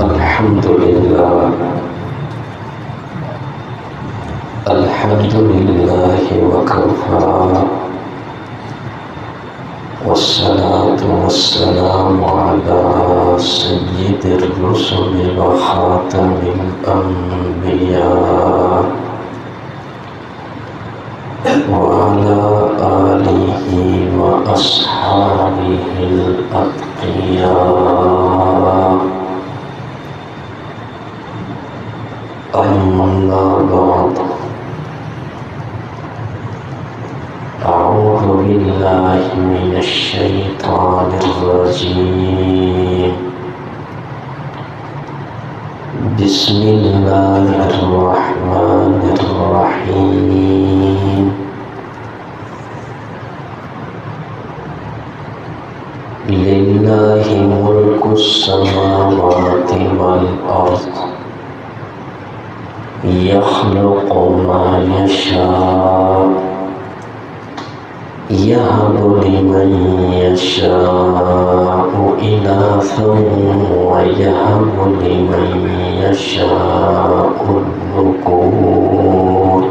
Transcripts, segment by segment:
الحمد لله وكفى والصلاة والسلام على سيد الرسل وخاتم الأنبياء وعلى آله وأصحابه الأتقياء. أما بعد، أعوذ بالله من الشيطان الرجيم. بسم الله الرحمن الرحيم. لله ملك السماوات والأرض يخلق ما يشاء يهب لمن يشاء إناثا ويهب لمن يشاء الذكور.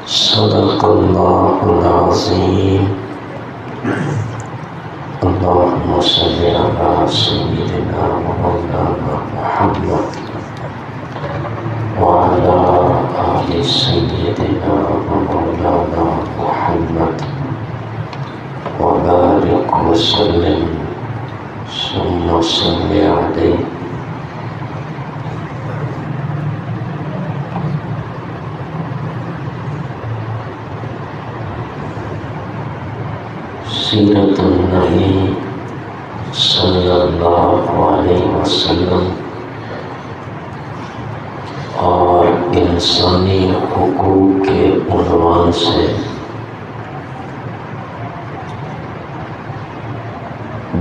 صدق الله العظيم. اللهم صل على سيدنا ومولانا محمد وعلى آل سيدنا ومولانا محمد وبارك وسلم ثم صل عليه. سیرت النبی صلی اللہ علیہ وسلم اور انسانی حقوق کے عنوان سے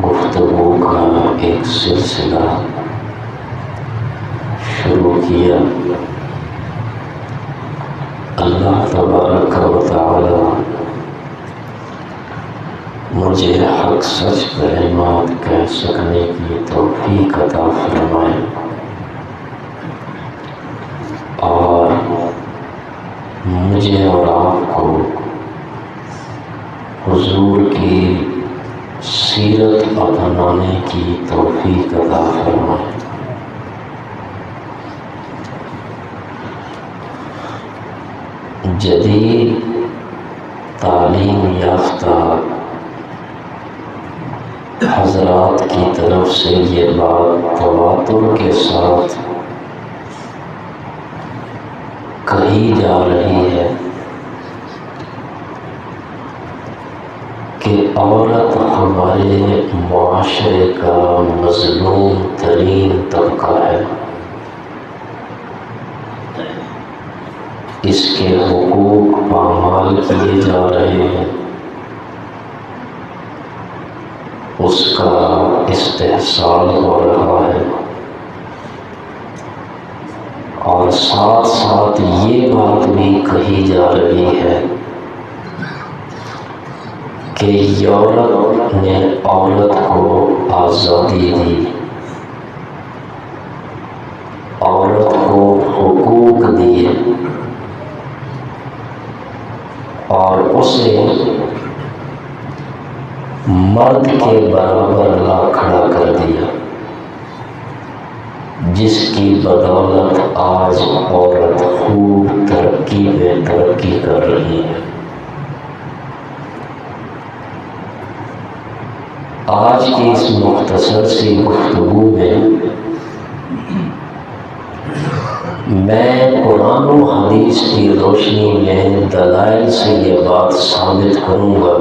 گفتگو کا ایک سلسلہ شروع کیا. اللہ تبارک و تعالی مجھے حق سچ کلمات کہہ سکنے کی توفیق عطا فرمائے اور مجھے اور آپ کو حضور کی سیرت اپنانے کی توفیق عطا فرمائے. جدید تعلیم یافتہ حضرات کی طرف سے یہ بات تواتر کے ساتھ کہی جا رہی ہے کہ عورت ہمارے معاشرے کا مظلوم ترین طبقہ ہے. اس کے حقوق پامال کیے جا رہے ہیں، اس کا استحصال ہو رہا ہے، اور ساتھ ساتھ یہ بات بھی کہی جا رہی ہے کہ یورپ نے عورت کو آزادی دی، عورت کو حقوق دیے اور اسے مرد کے برابر لا کھڑا کر دیا، جس کی بدولت آج عورت خوب ترقی پہ ترقی کر رہی ہے. آج کی اس مختصر سی گفتگو میں قرآن و حدیث کی روشنی میں دلائل سے یہ بات ثابت کروں گا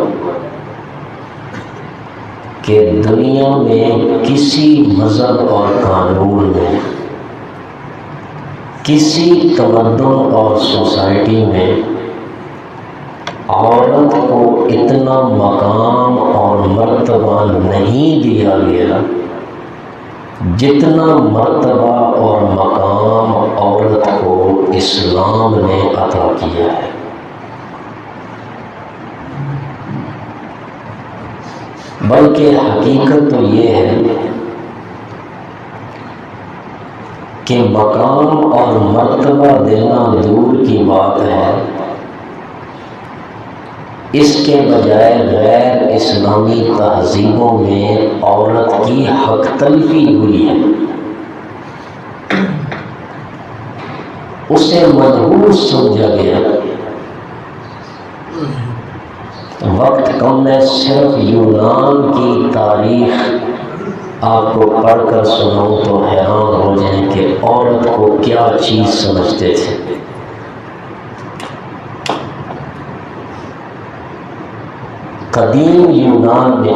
کہ دنیا میں کسی مذہب اور قانون میں، کسی تمدن اور سوسائٹی میں عورت کو اتنا مقام اور مرتبہ نہیں دیا گیا جتنا مرتبہ اور مقام عورت کو اسلام نے عطا کیا ہے. بلکہ حقیقت تو یہ ہے کہ مقام اور مرتبہ دینا دور کی بات ہے، اس کے بجائے غیر اسلامی تہذیبوں میں عورت کی حق تلفی ہوئی ہے، اسے منحوس سمجھا گیا۔ وقت کم ہے، صرف یونان کی تاریخ آپ کو پڑھ کر سناؤں تو حیران ہو جائیں کہ عورت کو کیا چیز سمجھتے تھے۔ قدیم یونان میں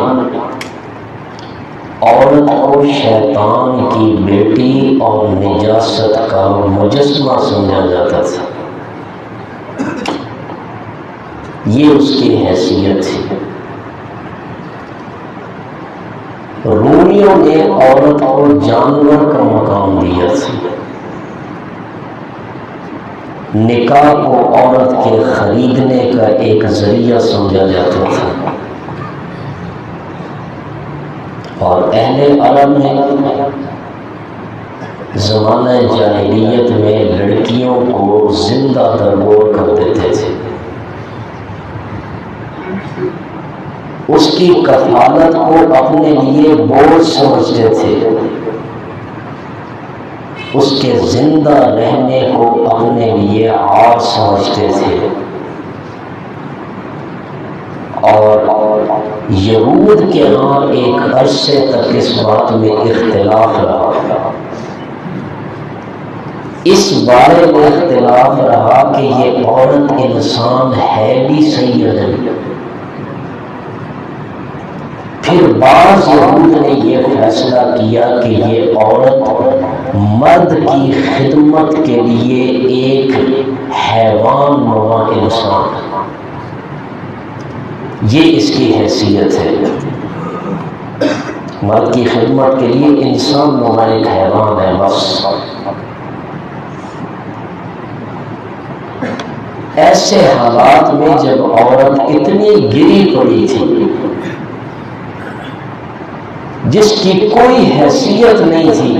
عورت کو شیطان کی بیٹی اور نجاست کا مجسمہ سمجھا جاتا تھا، یہ اس کی حیثیت تھی۔ رومیوں نے عورت کو جانور کا مقام دیا تھا، نکاح کو عورت کے خریدنے کا ایک ذریعہ سمجھا جاتا تھا، اور اہل عرب نے زمانہ جاہلیت میں لڑکیوں کو زندہ درگور کر دیتے تھے، اس کی کفالت کو اپنے لیے بوجھ سمجھتے تھے، اس کے زندہ رہنے کو اپنے لیے عار سمجھتے تھے۔ اور یہود کے ہاں ایک عرصے تک اس بات میں اختلاف رہا، اس بارے میں اختلاف رہا کہ یہ عورت انسان ہے بھی سید ہے۔ پھر بعض یہود نے یہ فیصلہ کیا کہ یہ عورت مرد کی خدمت کے لیے ایک حیوان نما انسان، یہ اس کی حیثیت ہے، مرد کی خدمت کے لیے انسان نما ایک حیوان ہے بس۔ ایسے حالات میں جب عورت اتنی گری پڑی تھی جس کی کوئی حیثیت نہیں تھی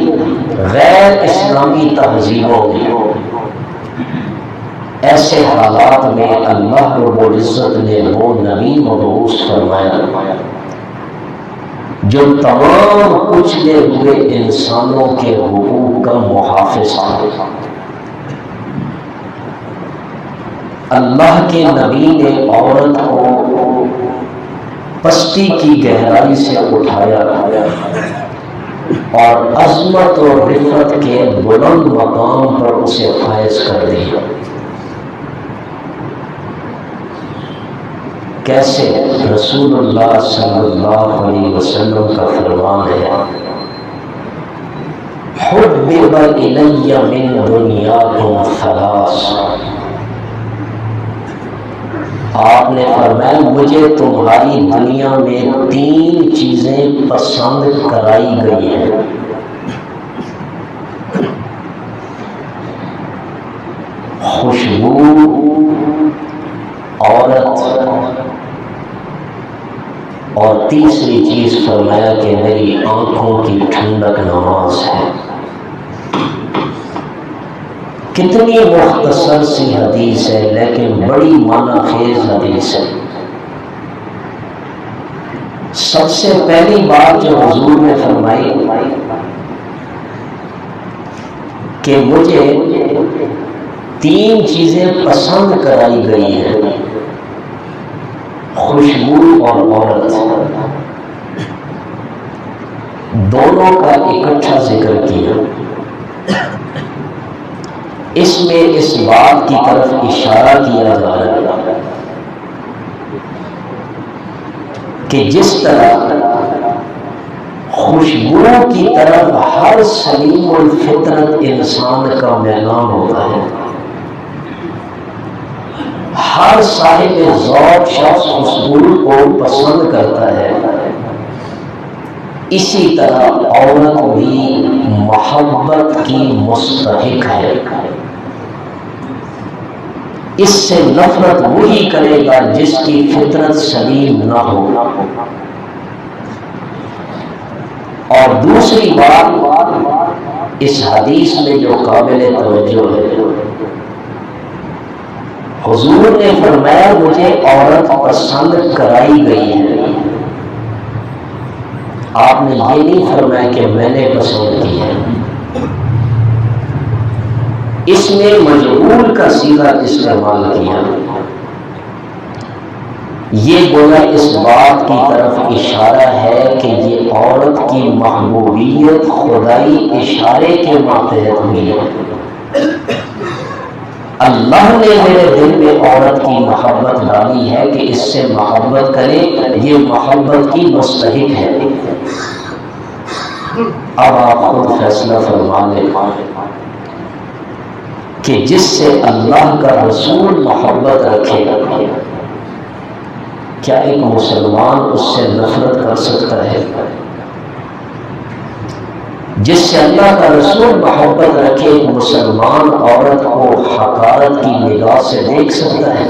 غیر اسلامی تہذیبوں میں، ایسے حالات میں اللہ رب العزت نے وہ نبی مبعوث فرمایا جو تمام کچلے ہوئے انسانوں کے حقوق کا محافظ تھا۔ اللہ کے نبی نے عورت کو پستی کی گہرائی سے اٹھایا اور عظمت اور رفعت کے بلند مقام پر اسے فائز کر دیا۔ کیسے؟ رسول اللہ صلی اللہ علیہ وسلم کا فرمان ہے، حبب الی من دنیاکم ثلاث، آپ نے فرمایا مجھے تمہاری دنیا میں 3 چیزیں پسند کرائی گئی ہیں، خوشبو، عورت، اور تیسری چیز فرمایا کہ میری آنکھوں کی ٹھنڈک نماز ہے۔ کتنی مختصر سی حدیث ہے لیکن بڑی معنی خیز حدیث ہے۔ سب سے پہلی بات جو حضور نے فرمائی کہ مجھے 3 چیزیں پسند کرائی گئی ہیں، خوشبو اور عورت، دونوں کا اکٹھا ذکر کیا۔ اس میں اس بات کی طرف اشارہ کیا جا رہا ہے کہ جس طرح خوشبو کی طرف ہر سلیم الفطرت انسان کا میلان ہوتا ہے، ہر صاحب ذوق شخص خوشبو کو پسند کرتا ہے، اسی طرح عورت بھی محبت کی مستحق ہے۔ اس سے نفرت وہی کرے گا جس کی فطرت سلیم نہ ہو۔ اور دوسری بات اس حدیث میں جو قابل توجہ ہے، حضور نے فرمایا مجھے عورت پسند کرائی گئی ہے، آپ نے یہ نہیں فرمایا کہ میں نے پسند کی ہے۔ اس میں مجہول کا صیغہ استعمال کیا، یہ گویا اس بات کی طرف اشارہ ہے کہ یہ عورت کی محبوبیت خدائی اشارے کے ماتحت ہوئی ہے۔ اللہ نے میرے دل میں عورت کی محبت ڈالی ہے کہ اس سے محبت کرے، یہ محبت کی مستحق ہے۔ اب آپ خود فیصلہ فرما لیں کہ جس سے اللہ کا رسول محبت رکھے، کیا ایک مسلمان اس سے نفرت کر سکتا ہے؟ جس سے اللہ کا رسول محبت رکھے، ایک مسلمان عورت کو حقارت کی نگاہ سے دیکھ سکتا ہے؟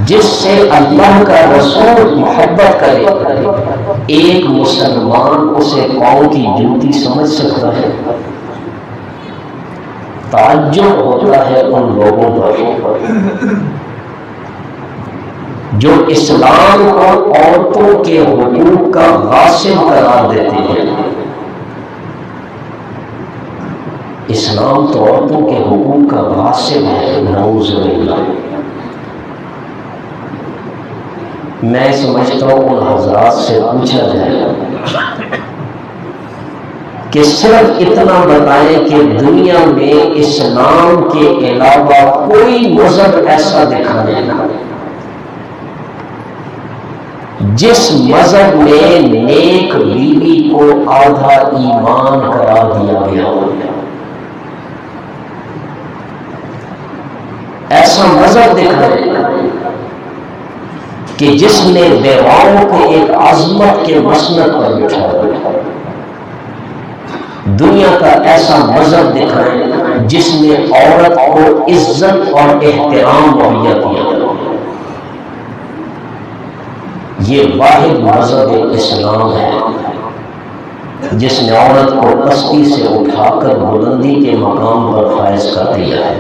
جس سے اللہ کا رسول محبت کرے، ایک مسلمان اسے پاؤں کی جوتی سمجھ سکتا ہے؟ تعجب ہوتا ہے ان لوگوں پر جو اسلام کو عورتوں کے حقوق کا غاصب قرار دیتے ہیں۔ اسلام تو عورتوں کے حقوق کا غاصب ہے، نعوذ باللہ۔ میں سمجھتا ہوں ان حضرات سے پوچھا جائے کہ صرف اتنا بتائیں کہ دنیا میں اسلام کے علاوہ کوئی مذہب ایسا دکھانے نہ جس مذہب میں نیک بیوی کو آدھا ایمان قرار دیا گیا ہو۔ ایسا مذہب دکھائے کہ جس نے بیواؤں کو ایک عظمت کے مسند پر بٹھایا۔ دنیا کا ایسا مذہب دکھائے جس نے عورت کو عزت اور احترام مہیا کیا۔ یہ واحد مذہب اسلام ہے جس نے عورت کو پستی سے اٹھا کر بلندی کے مقام پر فائز کر دیا ہے،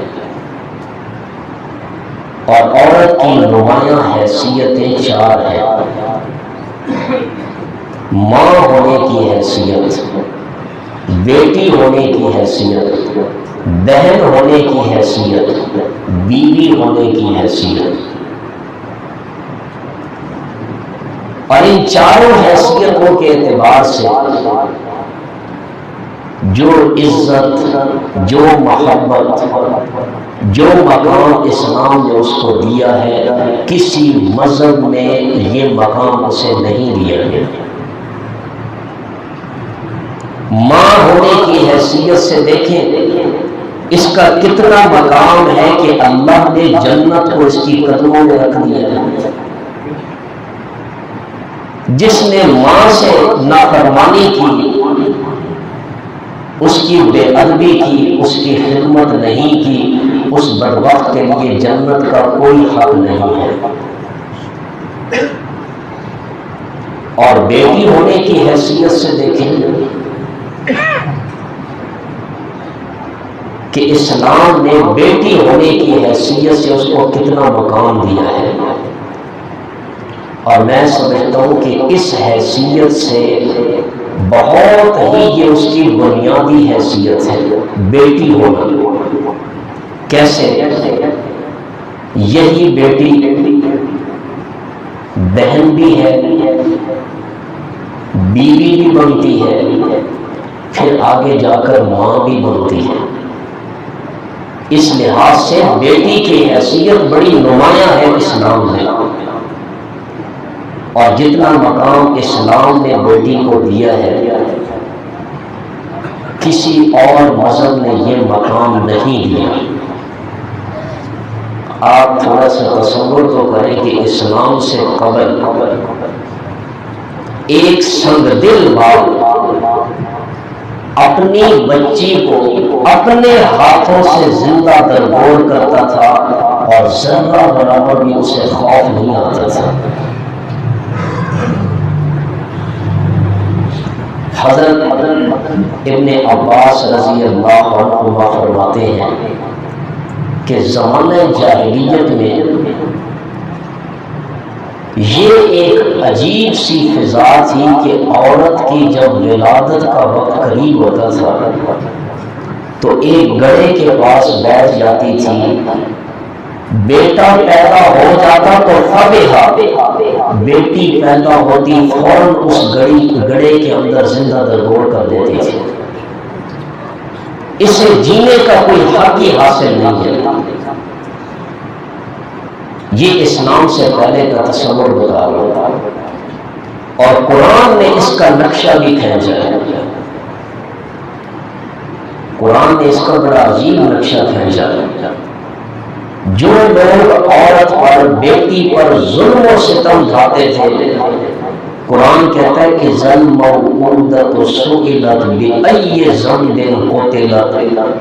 اور عورت کی نمایاں حیثیتیں چار ہیں۔ ماں ہونے کی حیثیت، بیٹی ہونے کی حیثیت، بہن ہونے کی حیثیت، بیوی ہونے کی حیثیت۔ اور ان چاروں حیثیتوں کے اعتبار سے جو عزت، جو محبت، جو مقام اسلام نے اس کو دیا ہے، کسی مذہب میں یہ مقام اسے نہیں دیا گیا۔ ماں ہونے کی حیثیت سے دیکھیں اس کا کتنا مقام ہے کہ اللہ نے جنت کو اس کی قدموں میں رکھ دیا ہے۔ جس نے ماں سے نافرمانی کی، اس کی بے ادبی کی، اس کی خدمت نہیں کی، اس بدبخت کے لیے جنت کا کوئی حق نہیں ہے۔ اور بیٹی ہونے کی حیثیت سے دیکھیں کہ اسلام نے بیٹی ہونے کی حیثیت سے اس کو کتنا مقام دیا ہے۔ اور میں سمجھتا ہوں کہ اس حیثیت سے بہت ہی یہ اس کی بنیادی حیثیت ہے، بیٹی ہونا۔ کیسے؟ یہی بیٹی بہن بھی ہے، بیوی بھی بنتی ہے، پھر آگے جا کر ماں بھی بنتی ہے۔ اس لحاظ سے بیٹی کی حیثیت بڑی نمایاں ہے اسلام میں، اور جتنا مقام اسلام نے بیٹی کو دیا ہے کسی اور مذہب نے یہ مقام نہیں دیا۔ آپ تھوڑا سا تصور تو کریں کہ اسلام سے قبل ایک سنگ دل باپ اپنی بچی کو اپنے ہاتھوں سے زندہ درگور کرتا تھا اور ذرہ برابر بھی اسے خوف نہیں آتا تھا۔ حضرت ابن عباس رضی اللہ عنہما فرماتے ہیں کہ زمانہ جاہلیت میں یہ ایک عجیب سی فضا تھی کہ عورت کی جب ولادت کا وقت قریب ہوتا تھا تو ایک گڑھے کے پاس بیٹھ جاتی تھی، بیٹا پیدا ہو جاتا تو فابہا، بیٹی پیدا ہوتی فوراً اس گڑھے کے اندر زندہ درگور کر دیتی تھی، اسے جینے کا کوئی حق ہی حاصل نہیں ہے۔ یہ اسلام سے پہلے کا تصور بتا رہا اور قرآن نے اس کا نقشہ بھی کھینچا ہے۔ قرآن نے اس کا بڑا عجیب نقشہ کھینچا ہے۔ جو لوگ عورت پر بیٹی پر ظلم و ستم ڈھاتے تھے، قرآن کہتا ہے کہ ظلموعودۃ سئلت بأی ذنب قتلت،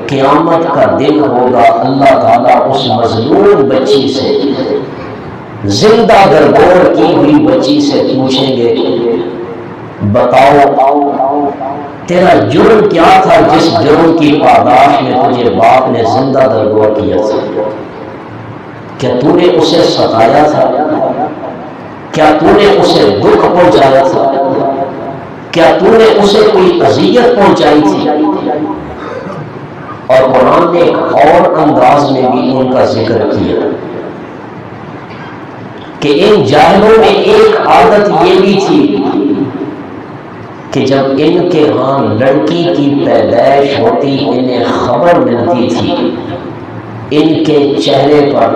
قیامت کا دن ہوگا اللہ تعالیٰ اس مظلوم بچی سے، زندہ درگور کی ہوئی بچی سے پوچھیں گے بتاؤ تیرا جرم کیا تھا جس جرم کی پاداش میں تجھے باپ نے زندہ درگور کیا تھا؟ کیا تو نے اسے ستایا تھا؟ کیا تو نے اسے دکھ پہنچایا تھا؟ کیا تو نے اسے کوئی اذیت پہنچائی تھی؟ اور قرآن نے ایک اور انداز میں بھی ان کا ذکر کیا کہ ان جاہلوں میں ایک عادت یہ بھی تھی کہ جب ان کے ہاں لڑکی کی پیدائش ہوتی انہیں خبر ملتی تھی، ان کے چہرے پر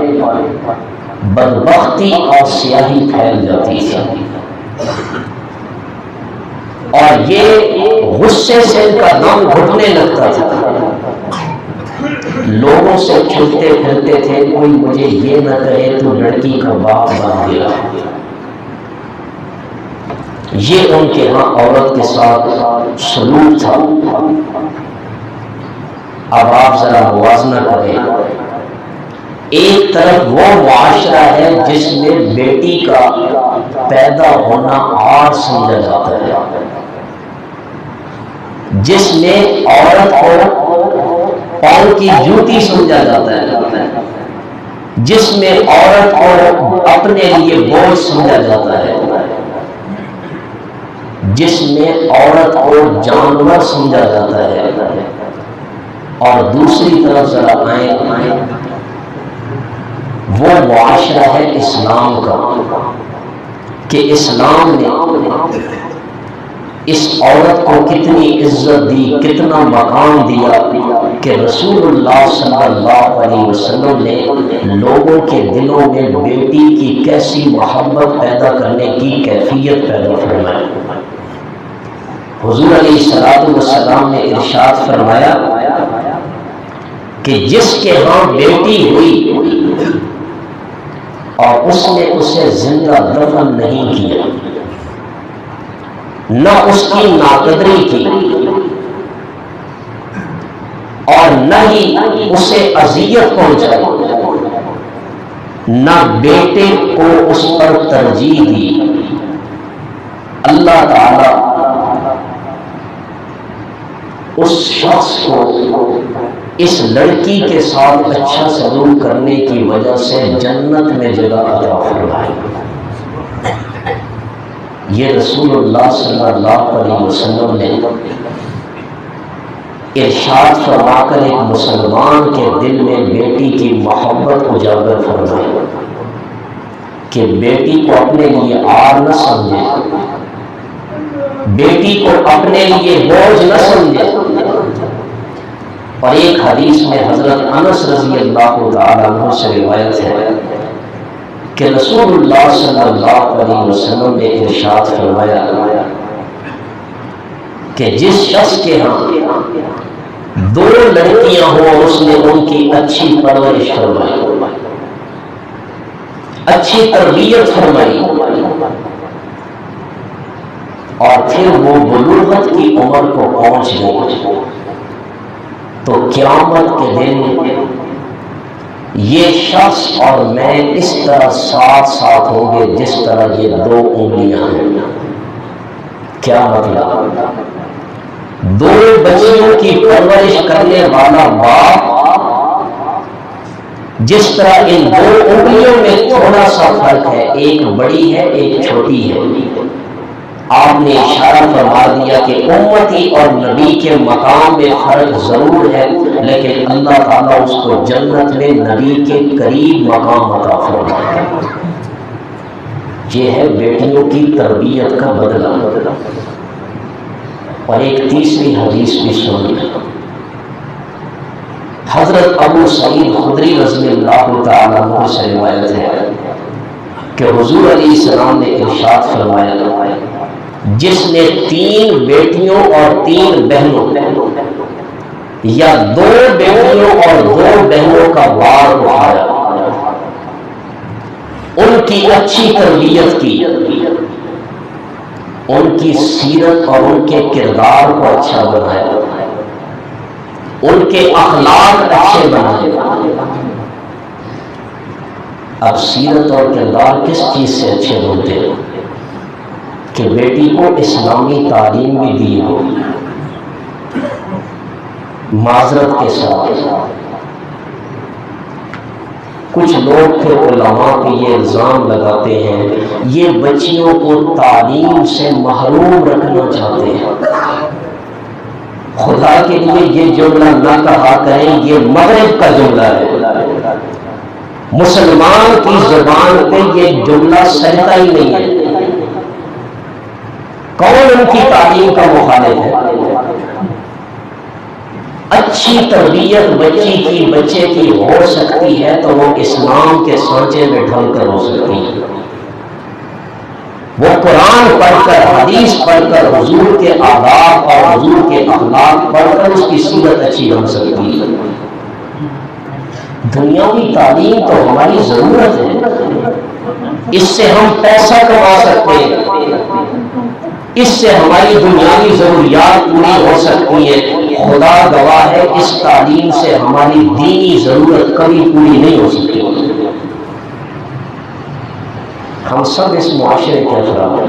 بدبختی اور سیاہی پھیل جاتی تھی، اور یہ غصے سے ان کا دم گھٹنے لگتا تھا، لوگوں سے چھپتے پھرتے تھے کوئی مجھے یہ نہ کہے تو لڑکی کا باپ بن گیا۔ یہ ان کے ہاں عورت کے ساتھ سلوک تھا۔ اب آپ ذرا موازنہ کریں، ایک طرف وہ معاشرہ ہے جس میں بیٹی کا پیدا ہونا عار سمجھا جاتا ہے، جس میں عورت کو پاؤں کی جوتی سمجھا جاتا ہے، جس میں عورت کو اپنے لیے بوجھ سمجھا جاتا ہے، جس میں عورت کو جانور سمجھا جاتا ہے، اور دوسری طرف ذرا آئیں وہ معاشرہ ہے اسلام کا کہ اسلام نے اس عورت کو کتنی عزت دی، کتنا مقام دیا کہ رسول اللہ صلی اللہ علیہ وسلم نے لوگوں کے دلوں میں بیٹی کی کیسی محبت پیدا کرنے کی کیفیت پیدا فرمائی۔ حضور علیہ الصلوۃ والسلام نے ارشاد فرمایا کہ جس کے ہاں بیٹی ہوئی اور اس نے اسے زندہ دفن نہیں کیا، نہ اس کی ناقدری کی اور نہ ہی اسے اذیت پہنچائی، نہ بیٹے کو اس پر ترجیح دی، اللہ تعالی اس شخص کو اس لڑکی کے ساتھ اچھا سلوک کرنے کی وجہ سے جنت میں جگہ عطا فرمائے۔ یہ رسول اللہ صلی اللہ علیہ وسلم نے ارشاد فرما کر ایک مسلمان کے دل میں بیٹی کی محبت اجاگر فرمائی کہ بیٹی کو اپنے لیے عار نہ سمجھے، بیٹی کو اپنے لیے بوجھ نہ سمجھے۔ اور ایک حدیث میں حضرت انس رضی اللہ تعالیٰ عنہ سے روایت ہے کہ رسول اللہ صلی اللہ علیہ وسلم نے ارشاد فرمایا کہ جس شخص کے ہاں دو لڑکیاں ہوں اس نے ان کی اچھی پرورش فرمائی، اچھی تربیت فرمائی، اور پھر وہ بلوغت کی عمر کو پہنچ گئی، تو قیامت کے دن یہ شخص اور میں اس طرح ساتھ ساتھ ہوں گے جس طرح یہ دو انگلیاں ہیں۔ کیا مطلب؟ دو بچیوں کی پرورش کرنے والا باپ جس طرح ان دو انگلیوں میں تھوڑا سا فرق ہے، ایک بڑی ہے ایک چھوٹی ہے، آپ نے اشارہ فرما دیا کہ امتی اور نبی کے مقام میں فرق ضرور ہے، لیکن اللہ تعالیٰ اس کو جنت میں نبی کے قریب مقام عطا فرمائے گا۔ یہ ہے بیٹیوں کی تربیت کا بدلہ۔ اور ایک تیسری حدیث بھی سنی، حضرت ابو سعید خدری رضی اللہ تعالیٰ عنہ سے روایت ہے کہ حضور علیہ السلام نے ارشاد فرمایا، جس نے 3 بیٹیوں اور 3 بہنوں یا 2 بیٹیوں اور 2 بہنوں کا بار اٹھایا، ان کی اچھی تربیت کی، ان کی سیرت اور ان کے کردار کو اچھا بنایا، ان کے اخلاق اچھے بنائے۔ اب سیرت اور کردار کس چیز سے اچھے بنتے ہیں؟ کہ بیٹی کو اسلامی تعلیم بھی دی ہو، معذرت کے ساتھ کچھ لوگ پھر علماء پہ یہ الزام لگاتے ہیں یہ بچیوں کو تعلیم سے محروم رکھنا چاہتے ہیں۔ خدا کے لیے یہ جملہ نہ کہا کریں، یہ مغرب کا جملہ ہے، مسلمان کی زبان پہ یہ جملہ سجتا ہی نہیں ہے۔ کون ان کی تعلیم کا مخالف ہے؟ اچھی تربیت بچے کی ہو سکتی ہے تو وہ اسلام کے سانچے میں ڈھل کر ہو سکتی ہے، وہ قرآن پڑھ کر، حدیث پڑھ کر، حضور کے آداب اور حضور کے اخلاق پڑھ کر اس کی سیرت اچھی بن سکتی ہے۔ دنیاوی تعلیم تو ہماری ضرورت ہے، اس سے ہم پیسہ کما سکتے ہیں، اس سے ہماری دنیاوی ضروریات پوری ہو سکتی ہیں۔ خدا گواہ ہے اس تعلیم سے ہماری دینی ضرورت کبھی پوری نہیں ہو سکتی۔ ہم سب اس معاشرے کے افراد ہیں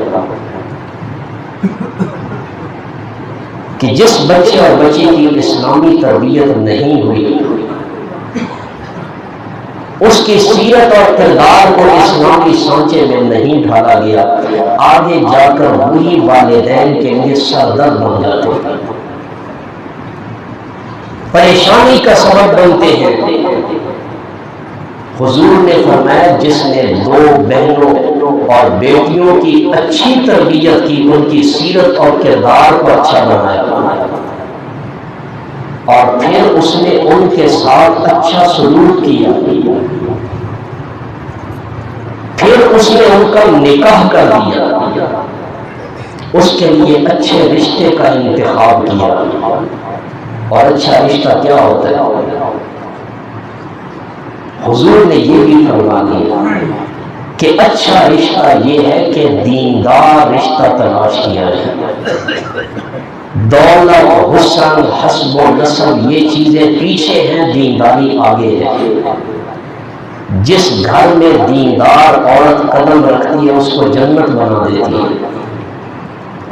کہ جس بچے اور بچی کی اسلامی تربیت نہیں ہوئی، اس کی سیرت اور کردار کو اسلامی سانچے میں نہیں ڈھالا گیا، آگے جا کر وہی والدین کے لیے سردرد بن جاتے ہیں، پریشانی کا سبب بنتے ہیں۔ حضور نے فرمایا جس نے 2 بہنوں اور بیٹیوں کی اچھی تربیت کی، ان کی سیرت اور کردار کو اچھا بنایا اور پھر اس نے ان کے ساتھ اچھا سلوک کیا، پھر اس نے ان کا نکاح کر دیا، اس کے لیے اچھے رشتے کا انتخاب کیا۔ اور اچھا رشتہ کیا ہوتا ہے؟ حضور نے یہ بھی فرما دیا کہ اچھا رشتہ یہ ہے کہ دیندار رشتہ تلاش کیا جائے۔ دولت، حسن، حسب و نسب یہ چیزیں پیچھے ہیں، دینداری آگے ہے۔ جس گھر میں دیندار عورت قدم رکھتی ہے اس کو جنت بنا دیتی ہے،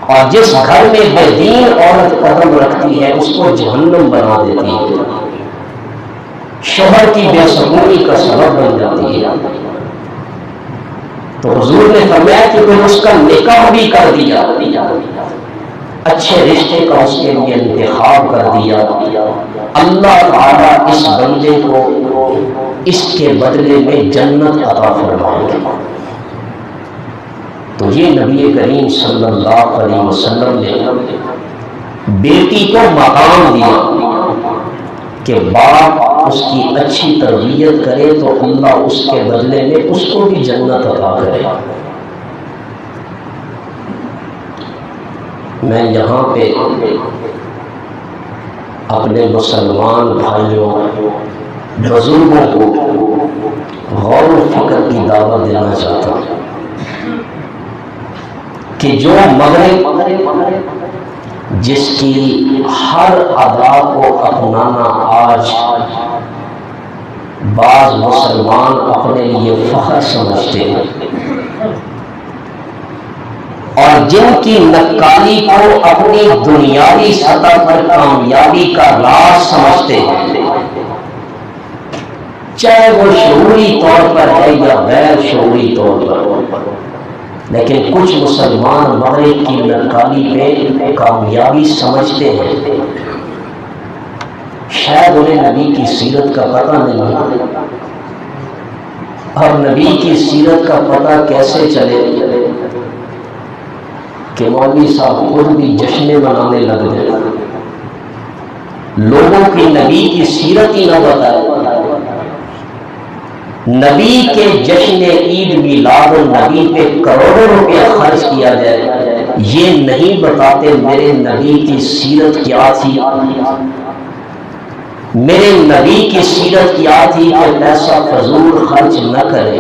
اور جس گھر میں بے دین عورت قدم رکھتی ہے اس کو جہنم بنا دیتی ہے، شوہر کی بے سکونی کا سبب بن جاتی ہے۔ تو حضور نے فرمایا کہ پھر اس کا نکاح بھی کر دیا، اچھے رشتے کا اس کے لیے انتخاب کر دیا، اللہ تعالیٰ اس بندے کو اس کے بدلے میں جنت عطا فرمائے گا۔ تو یہ نبی کریم صلی اللہ علیہ وسلم نے بیٹی کو مقام دیا کہ باپ اس کی اچھی تربیت کرے تو اللہ اس کے بدلے میں اس کو بھی جنت عطا کرے۔ میں یہاں پہ اپنے مسلمان بھائیوں، بزرگوں کو غور و فکر کی دعوت دینا چاہتا ہوں کہ جو مغرب جس کی ہر ادا کو اپنانا آج بعض مسلمان اپنے لیے فخر سمجھتے ہیں، اور جن کی نکالی کو اپنی دنیاوی سطح پر کامیابی کا راز سمجھتے ہیں، چاہے وہ شعوری طور پر ہے یا غیر شعوری طور پر، لیکن کچھ مسلمان مغرب کی نکالی پہ کامیابی سمجھتے ہیں، شاید انہیں نبی کی سیرت کا پتہ نہیں ہے، اور نبی کی سیرت کا پتہ کیسے چلے کہ مولوی صاحب خود بھی جشن منانے لگ گئے، لوگوں کی نبی کی سیرت ہی نہ بتائے، نبی کے جشن عید میلاد النبی پہ کروڑوں روپیہ خرچ کیا جائے، یہ نہیں بتاتے میرے نبی کی سیرت کیا تھی، میرے نبی کی سیرت کیا تھی کہ پیسہ فضول خرچ نہ کرے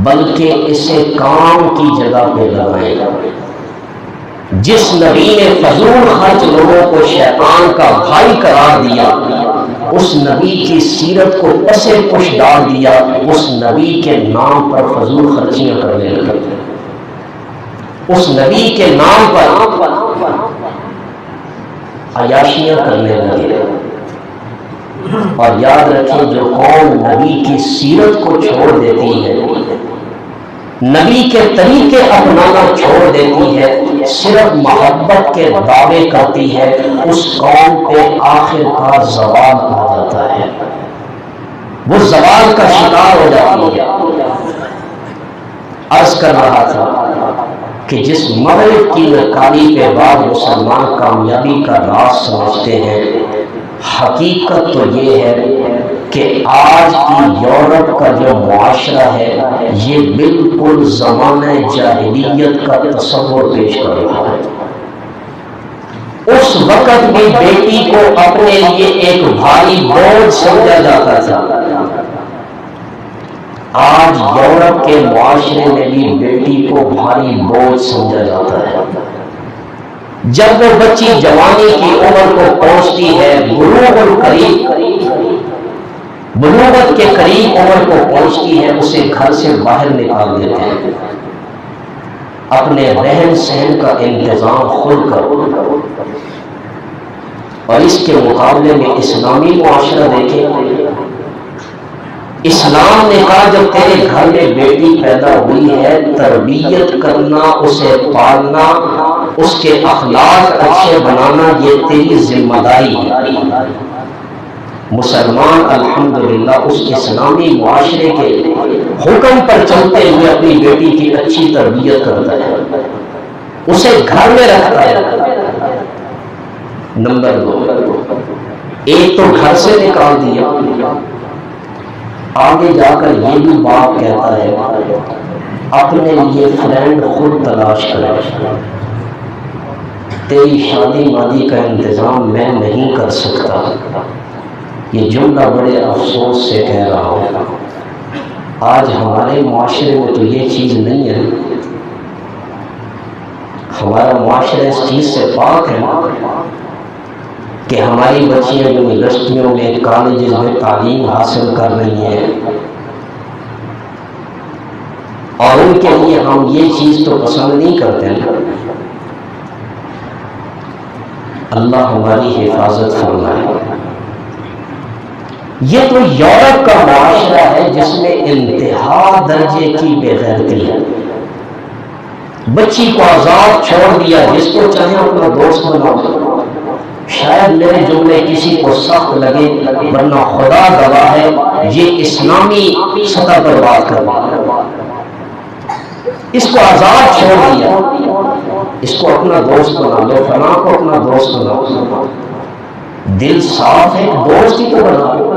بلکہ اسے کام کی جگہ پہ لگائے۔ جس نبی نے فضول خرچ لوگوں کو شیطان کا بھائی قرار دیا، اس نبی کی سیرت کو پسے پش ڈال دیا، اس نبی کے نام پر فضول خرچیاں کرنے لگے، اس نبی کے نام پر عیاشیاں کرنے لگے۔ اور یاد رکھیں جو قوم نبی کی سیرت کو چھوڑ دیتی ہے، نبی کے طریقے اپنانا چھوڑ دیتی ہے، صرف محبت کے دعوے کرتی ہے، اس قوم پہ آخر کار زوال آ جاتا ہے، وہ زوال کا شکار ہو جاتی ہے۔ عرض کر رہا تھا کہ جس مغرب کی نکالی کے بعد مسلمان کامیابی کا راز سمجھتے ہیں، حقیقت تو یہ ہے کہ آج کی یورپ کا جو معاشرہ ہے یہ بالکل زمانہ جاہلیت کا تصور پیش کر رہا ہے۔ اس وقت بھی بیٹی کو اپنے لیے ایک بھاری بوجھ سمجھا جاتا تھا، آج یورپ کے معاشرے میں بھی بیٹی کو بھاری بوجھ سمجھا جاتا ہے۔ جب وہ بچی جوانی کی عمر کو پہنچتی ہے، بلوغت کے قریب عمر کو پہنچتی ہے، اسے گھر سے باہر نکال دیتے ہیں، اپنے رہن سہن کا انتظام خود کرو۔ اور اس کے مقابلے میں اسلامی معاشرہ دیکھیں، اسلام نے کہا جب تیرے گھر میں بیٹی پیدا ہوئی ہے، تربیت کرنا، اسے پالنا، اس کے اخلاق اچھے بنانا یہ تیری ذمہ داری ہے۔ مسلمان الحمدللہ اس اسلامی معاشرے کے حکم پر چلتے ہوئے اپنی بیٹی کی اچھی تربیت کرتا ہے، اسے گھر میں رکھتا ہے۔ نمبر 2، ایک تو گھر سے نکال دیا، آگے جا کر یہ بھی باپ کہتا ہے اپنے لیے فرینڈ خود تلاش کرے، تیری شادی مادی کا انتظام میں نہیں کر سکتا۔ یہ جملہ بڑے افسوس سے کہہ رہا ہوں، آج ہمارے معاشرے میں تو یہ چیز نہیں ہے، ہمارا معاشرہ اس چیز سے پاک ہے کہ ہماری بچیاں یونیورسٹیوں میں، کالجز میں تعلیم حاصل کر رہی ہیں، اور ان کے لیے ہم یہ چیز تو پسند نہیں کرتے ہیں۔ اللہ ہماری حفاظت فرمائے۔ یہ تو یورپ کا معاشرہ ہے جس میں انتہا درجے کی بے غیرتی ہے، بچی کو آزاد چھوڑ دیا، جس کو چاہے اپنا دوست بناؤ۔ شاید میرے جملے کسی کو سخت لگے، ورنہ خدا گواہ ہے یہ اسلامی سطح پر بات کر رہا ہے۔ اس کو آزاد چھوڑ دیا، اس کو اپنا دوست بنا لو، فلاں کو اپنا دوست بناؤ، دل صاف ہے دوست ہی تو بنا لو۔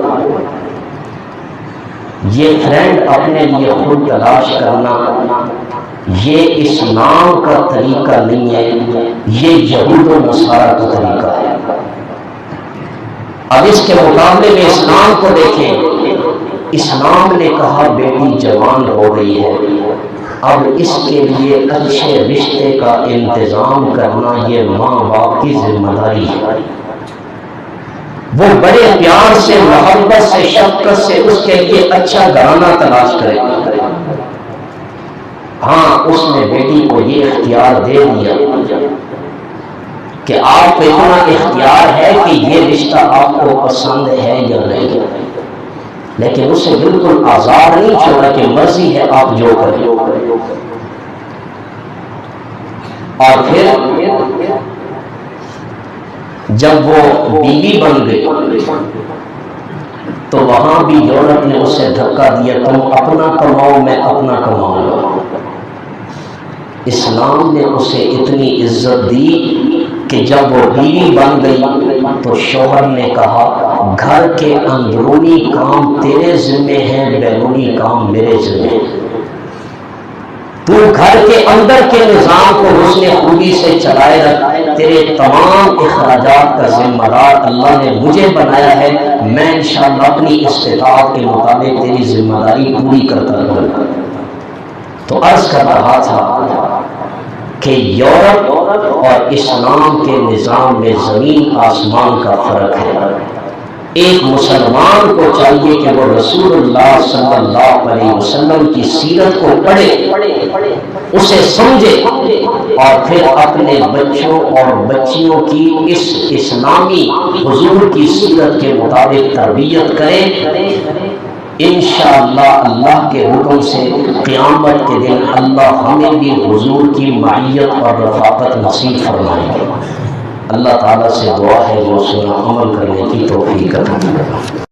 یہ فرینڈ اپنے لیے خود تلاش کرنا یہ اسلام کا طریقہ نہیں ہے، یہ یہود و نصارہ کا طریقہ ہے۔ اب اس کے مقابلے میں اسلام کو دیکھیں، اسلام نے کہا بیٹی جوان ہو گئی ہے، اب اس کے لیے اچھے رشتے کا انتظام کرنا یہ ماں باپ کی ذمہ داری ہے۔ وہ بڑے پیار سے، محبت سے، شفقت سے اس کے لیے اچھا گھرانہ تلاش کرے، ہاں اس نے بیٹی کو یہ اختیار دے دیا کہ آپ کو اتنا اختیار ہے کہ یہ رشتہ آپ کو پسند ہے یا نہیں، لیکن اسے بالکل آزاد نہیں چھوڑا کہ مرضی ہے آپ جو کریں۔ اور پھر جب وہ بیوی بن گئی تو وہاں بھی یورپ نے اسے دھکا دیا، تم اپنا کماؤ میں اپنا کماؤں۔ اسلام نے اسے اتنی عزت دی کہ جب وہ بیوی بن گئی تو شوہر نے کہا گھر کے اندرونی کام تیرے ذمے ہیں، بیرونی کام میرے ذمے ہیں۔ تو گھر کے اندر کے نظام کو حسن خوبی سے چلائے رکھ، تیرے تمام اخراجات کا ذمہ دار اللہ نے مجھے بنایا ہے، میں انشاءاللہ اپنی استطاعت کے مطابق تیری ذمہ داری پوری کرتا رہوں گا۔ تو عرض کر رہا تھا کہ یورپ اور اسلام کے نظام میں زمین آسمان کا فرق ہے۔ ایک مسلمان کو چاہیے کہ وہ رسول اللہ صلی اللہ علیہ وسلم کی سیرت کو پڑھے، اسے سمجھے، اور پھر اپنے بچوں اور بچیوں کی اس اسلامی حضور کی سیرت کے مطابق تربیت کرے۔ انشاءاللہ اللہ کے حکم سے قیامت کے دن اللہ ہمیں بھی حضور کی معیت اور رفاقت نصیب فرمائے گا۔ اللہ تعالیٰ سے دعا ہے وہ سنا عمل کرنے کی توفیق عطا فرمائے۔